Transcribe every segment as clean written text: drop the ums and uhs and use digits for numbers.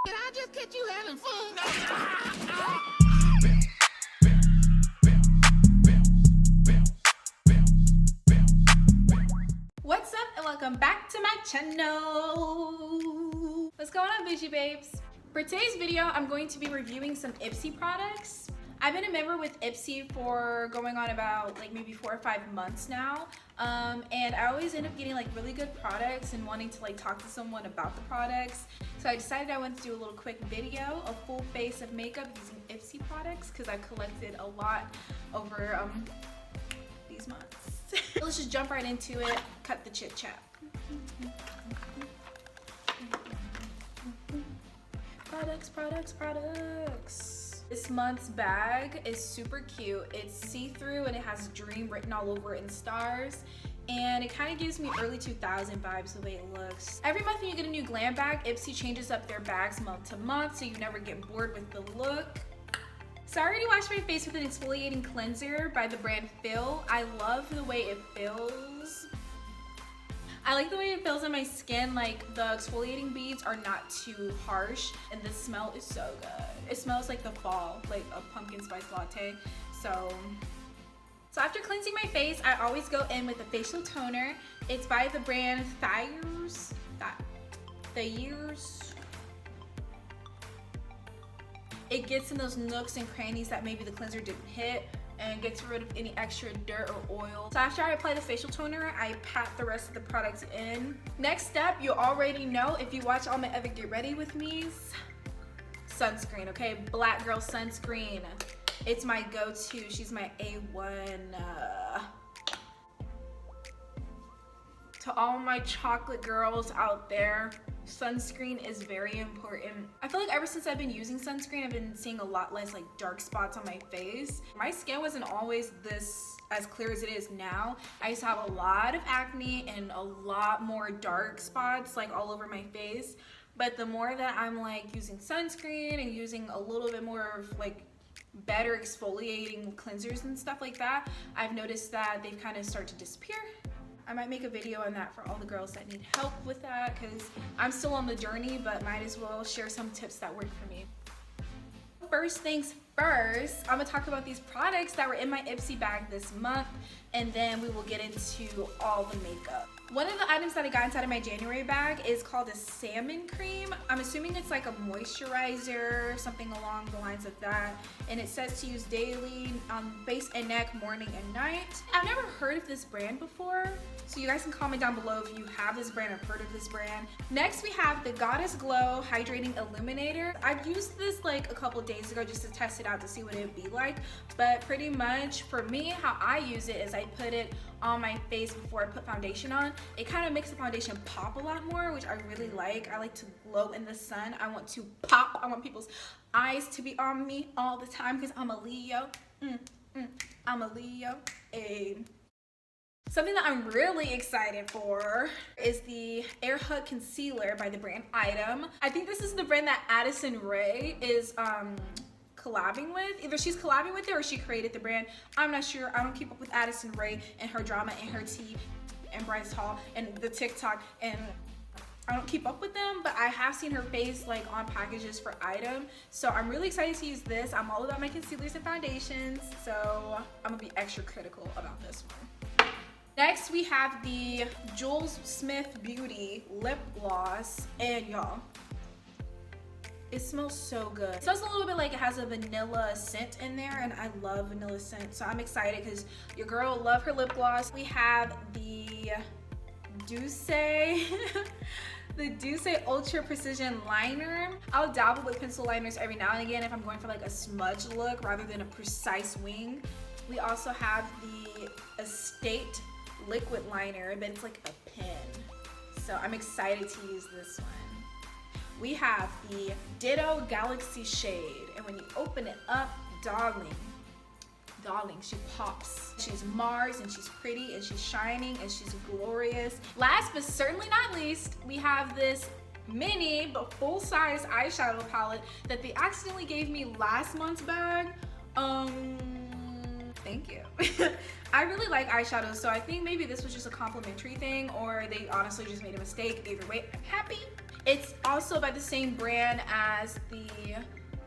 Did I just catch you having fun? What's up and welcome back to my channel. What's going on, bougie babes? For today's video, I'm going to be reviewing some IPSY products. I've been a member with IPSY for going on about like maybe 4 or 5 months now. And I always end up getting like really good products and wanting to like talk to someone about the products. So I decided I wanted to do a little quick video, a full face of makeup using IPSY products because I've collected a lot over these months. Let's just jump right into it, cut the chit chat. Products. This month's bag is super cute. It's see-through and it has dream written all over it in stars. And it kind of gives me early 2000 vibes the way it looks. Every month when you get a new glam bag, IPSY changes up their bags month to month so you never get bored with the look. So I already washed my face with an exfoliating cleanser by the brand Feel. I love the way it feels. I like the way it feels on my skin. Like the exfoliating beads are not too harsh and the smell is so good. It smells like the fall, like a pumpkin spice latte. So after cleansing my face, I always go in with a facial toner. It's by the brand Thayers. It gets in those nooks and crannies that maybe the cleanser didn't hit and gets rid of any extra dirt or oil. So after I apply the facial toner, I pat the rest of the products in. Next step, you already know if you watch all my other Get Ready With Me's, sunscreen, okay? Black girl sunscreen. It's my go-to. She's my A1. To all my chocolate girls out there, sunscreen is very important. I feel like ever since I've been using sunscreen, I've been seeing a lot less like dark spots on my face. My skin wasn't always this as clear as it is now. I used to have a lot of acne and a lot more dark spots like all over my face. But the more that I'm like using sunscreen and using a little bit more of like better exfoliating cleansers and stuff like that, I've noticed that they've kind of started to disappear. I might make a video on that for all the girls that need help with that because I'm still on the journey, but might as well share some tips that work for me. First things first, I'm gonna talk about these products that were in my IPSY bag this month, and then we will get into all the makeup. One of the items that I got inside of my January bag is called a salmon cream. I'm assuming it's like a moisturizer, something along the lines of that. And it says to use daily on face and neck, morning and night. I've never heard of this brand before, so you guys can comment down below if you have this brand or heard of this brand. Next, we have the Goddess Glow Hydrating Illuminator. I've used this like a couple days ago just to test it out to see what it would be like. But pretty much for me, how I use it is I put it on my face before I put foundation on. It kind of makes the foundation pop a lot more, which I really like. I like to glow in the sun. I want to pop. I want people's eyes to be on me all the time because I'm a Leo. I'm a Leo. Something that I'm really excited for is the Air Hug Concealer by the brand Item. I think this is the brand that Addison Rae is collabing with. Either she's collabing with it or she created the brand. I'm not sure. I don't keep up with Addison Rae and her drama and her tea and Bryce Hall and the TikTok, and I don't keep up with them, but I have seen her face like on packages for Item. So I'm really excited to use this. I'm all about my concealers and foundations, so I'm gonna be extra critical about this one. Next, we have the Jules Smith Beauty Lip Gloss, and y'all, it smells so good. It smells a little bit like it has a vanilla scent in there, and I love vanilla scent, so I'm excited because your girl love her lip gloss. We have the Douce, the Douce Ultra Precision Liner. I'll dabble with pencil liners every now and again if I'm going for like a smudge look rather than a precise wing. We also have the Estate Liquid Liner, but it's like a pen. So I'm excited to use this one. We have the Ditto Galaxy Shade, and when you open it up, darling, she pops. She's Mars, and she's pretty, and she's shining, and she's glorious. Last but certainly not least, we have this mini but full-size eyeshadow palette that they accidentally gave me last month's bag. Thank you. I really like eyeshadows, so I think maybe this was just a complimentary thing, or they honestly just made a mistake. Either way, I'm happy. It's also by the same brand as the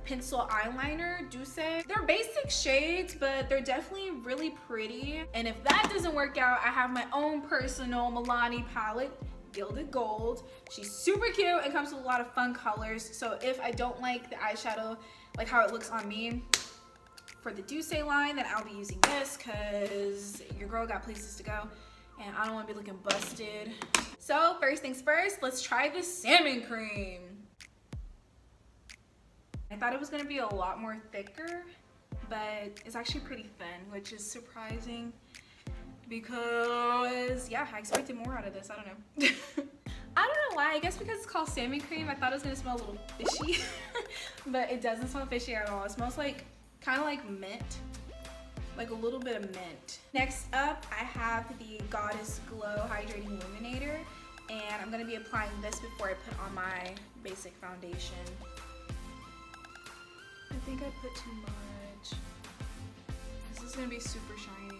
pencil eyeliner Douce. They're basic shades, but they're definitely really pretty. And if that doesn't work out, I have my own personal Milani palette, Gilded Gold. She's super cute and comes with a lot of fun colors. So if I don't like the eyeshadow, like how it looks on me, for the Douce line, then I'll be using this because your girl got places to go and I don't want to be looking busted. So first things first, let's try the salmon cream. I thought it was going to be a lot more thicker, but it's actually pretty thin, which is surprising because yeah, I expected more out of this. I don't know. I don't know why. I guess because it's called salmon cream, I thought it was going to smell a little fishy, but it doesn't smell fishy at all. It smells like kind of like mint, like a little bit of mint. Next up, I have the Goddess Glow Hydrating Illuminator, and I'm going to be applying this before I put on my basic foundation. I think I put too much. This is going to be super shiny.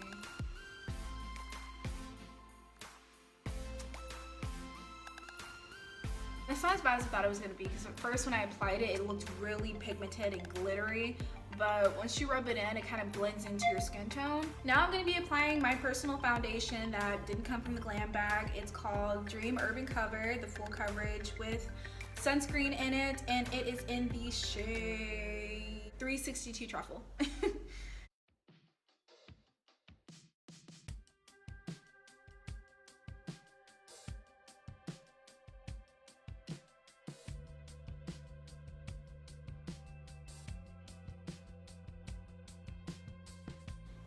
It's not as bad as I thought it was going to be, because at first when I applied it, it looked really pigmented and glittery. But once you rub it in, it kind of blends into your skin tone. Now I'm going to be applying my personal foundation that didn't come from the Glam Bag. It's called Dream Urban Cover, the full coverage with sunscreen in it, and it is in the shade 362 Truffle.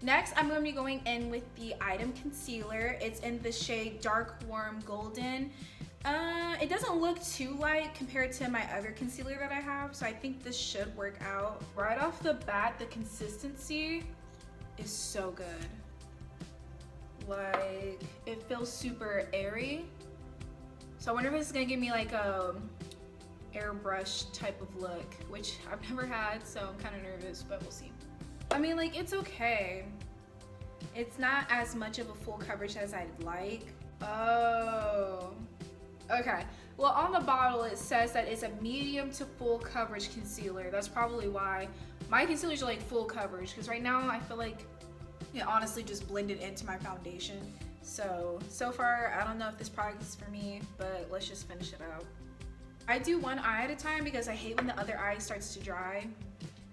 Next, I'm going to be going in with the Item Concealer. It's in the shade Dark Warm Golden. It doesn't look too light compared to my other concealer that I have, so I think this should work out. Right off the bat, the consistency is so good. Like, it feels super airy. So I wonder if it's going to give me like a airbrush type of look, which I've never had, so I'm kind of nervous, but we'll see. I mean, like, it's okay. It's not as much of a full coverage as I'd like. Oh, okay. Well, on the bottle, it says that it's a medium to full coverage concealer. That's probably why my concealers are like full coverage, because right now I feel like it honestly just blended into my foundation. So far, I don't know if this product is for me, but let's just finish it out. I do one eye at a time because I hate when the other eye starts to dry.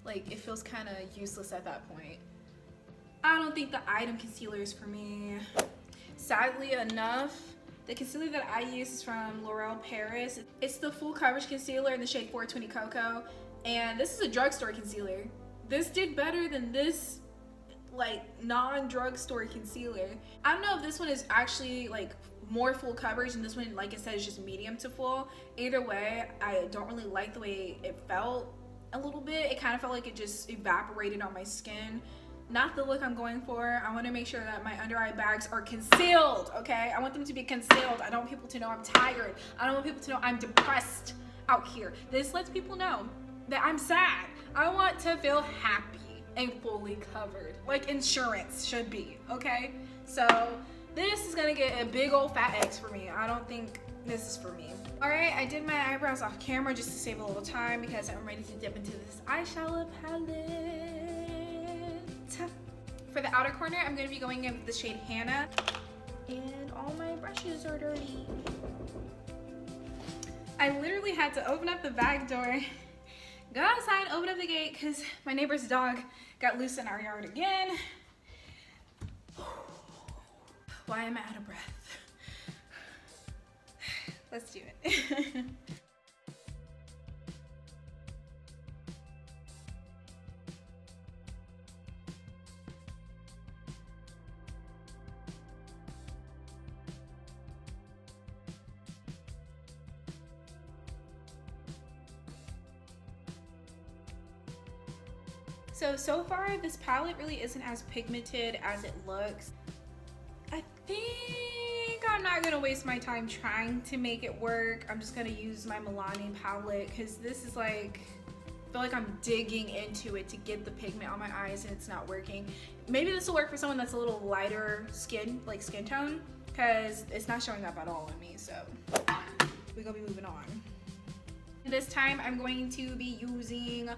Like, it feels kind of useless at that point. I don't think the Item Concealer is for me. Sadly enough, the concealer that I use is from L'Oreal Paris. It's the full coverage concealer in the shade 420 Cocoa, and this is a drugstore concealer. This did better than this, like, non-drugstore concealer. I don't know if this one is actually like more full coverage and this one, like I said, is just medium to full. Either way, I don't really like the way it felt. A little bit, it kind of felt like it just evaporated on my skin. Not the look I'm going for. I want to make sure that my under eye bags are concealed, okay? I want them to be concealed. I don't want people to know I'm tired. I don't want people to know I'm depressed out here. This lets people know that I'm sad. I want to feel happy and fully covered, like insurance should be, okay? So this is gonna get a big old fat X for me. I don't think this is for me. All right, I did my eyebrows off camera just to save a little time because I'm ready to dip into this eyeshadow palette. For the outer corner, I'm gonna be going in with the shade Hannah, and all my brushes are dirty. I literally had to open up the back door, go outside, open up the gate because my neighbor's dog got loose in our yard again. Why am I out of breath? Let's do it. So far, this palette really isn't as pigmented as it looks. I think I'm not gonna waste my time trying to make it work. I'm just gonna use my Milani palette because this is like, I feel like I'm digging into it to get the pigment on my eyes and it's not working. Maybe this will work for someone that's a little lighter skin, like skin tone, because it's not showing up at all on me, so we're gonna be moving on. This time I'm going to be using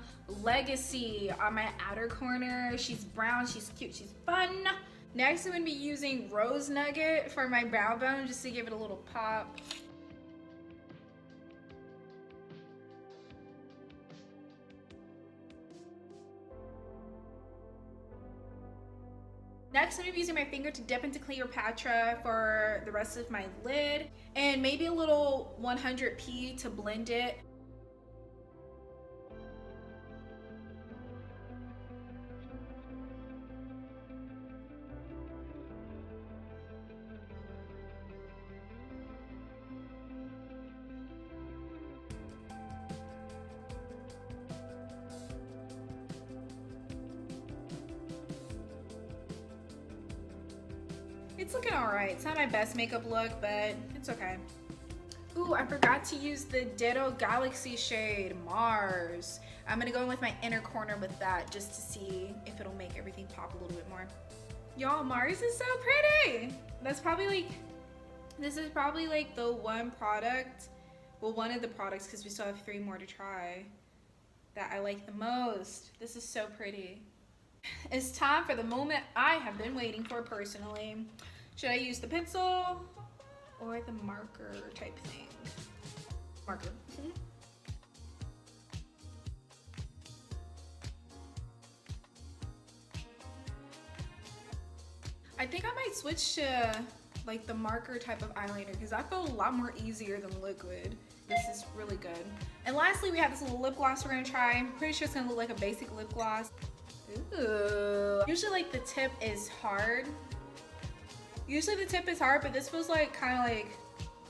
Legacy on my outer corner. She's brown, she's cute, she's fun. Next I'm going to be using Rose Nugget for my brow bone just to give it a little pop. Next, I'm gonna be using my finger to dip into Cleopatra for the rest of my lid, and maybe a little 100p to blend it. It's looking alright. It's not my best makeup look, but it's okay. Ooh, I forgot to use the Ditto Galaxy shade, Mars. I'm gonna go in with my inner corner with that just to see if it'll make everything pop a little bit more. Y'all, Mars is so pretty! That's probably like, this is probably like the one product, well, one of the products, because we still have 3 more to try, that I like the most. This is so pretty. It's time for the moment I have been waiting for personally. Should I use the pencil or the marker type thing? Marker. I think I might switch to like the marker type of eyeliner because I feel a lot more easier than liquid. This is really good. And lastly, we have this little lip gloss we're gonna try. I'm pretty sure it's gonna look like a basic lip gloss. Ooh. Usually like the tip is hard. But this feels like kind of like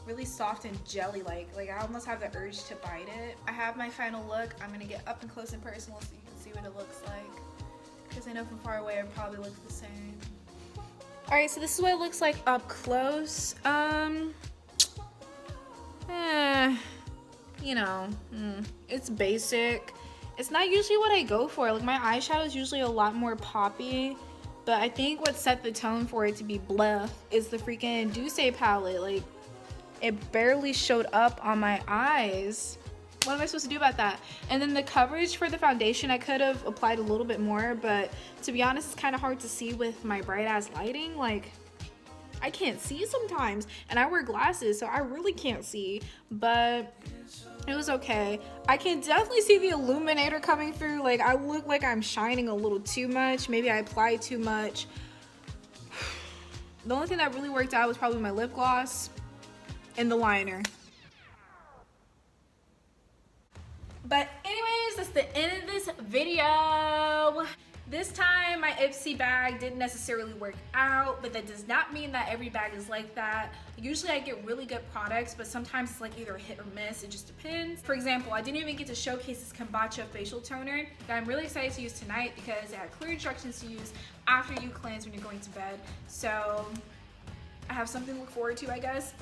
really soft and jelly-like. Like I almost have the urge to bite it. I have my final look. I'm gonna get up and close and personal so you can see what it looks like. Because I know from far away it probably looks the same. Alright, so this is what it looks like up close. You know, it's basic. It's not usually what I go for. Like my eyeshadow is usually a lot more poppy, but I think what set the tone for it to be blah is the freaking Douce palette. Like it barely showed up on my eyes. What am I supposed to do about that? And then the coverage for the foundation, I could have applied a little bit more, but to be honest, it's kind of hard to see with my bright ass lighting. Like I can't see sometimes, and I wear glasses, so I really can't see, but it was okay. I can definitely see the illuminator coming through. Like I look like I'm shining a little too much. Maybe I applied too much. The only thing that really worked out was probably my lip gloss and the liner. But anyways, that's the end of this video. This time my IPSY bag didn't necessarily work out, but that does not mean that every bag is like that. Usually I get really good products, but sometimes it's like either hit or miss. It just depends. For example, I didn't even get to showcase this kombucha facial toner that I'm really excited to use tonight because it had clear instructions to use after you cleanse when you're going to bed. So I have something to look forward to, I guess.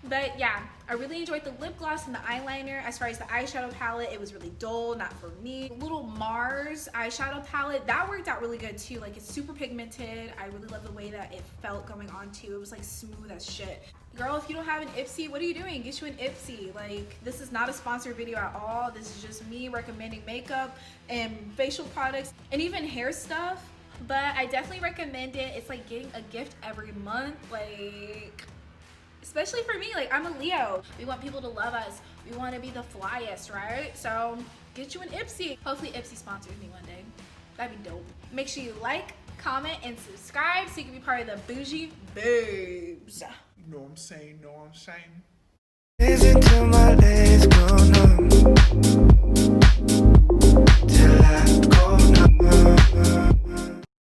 But yeah, I really enjoyed the lip gloss and the eyeliner. As far as the eyeshadow palette, it was really dull, not for me. The little Mars eyeshadow palette, that worked out really good too. Like it's super pigmented. I really love the way that it felt going on too. It was like smooth as shit. Girl, if you don't have an IPSY, what are you doing? Get you an IPSY. Like this is not a sponsored video at all. This is just me recommending makeup and facial products and even hair stuff. But I definitely recommend it. It's like getting a gift every month, like especially for me. Like I'm a Leo, we want people to love us, we want to be the flyest, right? So get you an IPSY. Hopefully IPSY sponsors me one day. That'd be dope. Make sure you like, comment, and subscribe so you can be part of the bougie babes. You know what I'm saying, know what I'm saying? Listen to my legs go numb.